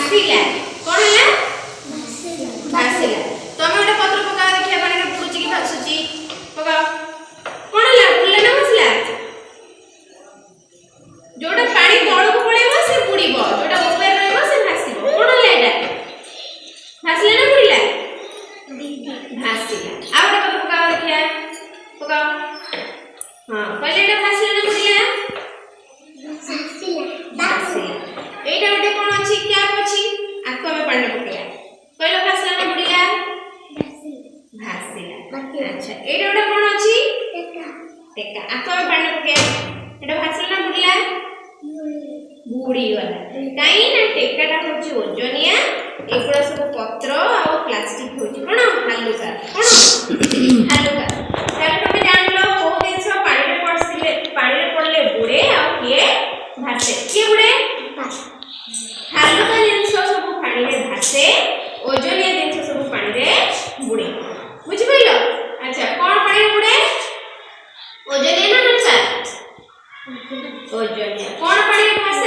भासिला कोन हला भासिला तो हमें ओटा पत्र पका देखिया पानी रे बुडुची कि भासुची पका कोन हला बुडला ना भासिला जोटा पानी तळो को पळेबो से बुडीबो जोटा ऊपर रहबो से भासिबो कोन हला एटा भासिला ना बुडीला भासिला आ ओटा पत्र पका देखिया पका हां पहिले एटा भासिला ना बुडीला भासिला एटा ओटे कोन अछि क्या अछि आको हमें पानी पकेया पहिला भासिला ना बुडीला भासिला अच्छा एटा ओटा कोन अछि टेका आको हमें पानी पकेया एटा भासिला ना बुडीला बुडी वाला काई ना टेकाटा होची ओजनिया एगुडा सब पत्र आ प्लास्टिक होची कोन हालुका ताले तमे जानलो ओ दिनस पानी रे पड़ले बुडे आ किए भासे के बुडे हालुका जिनस सब पानी रे भासे ओजनिया जिनस सब पानी रे बुडे बुझि पाइलो अच्छा कोन पानी रे बुडे ओजनिया ना हालुका ओजनिया कोन पानी रे भासे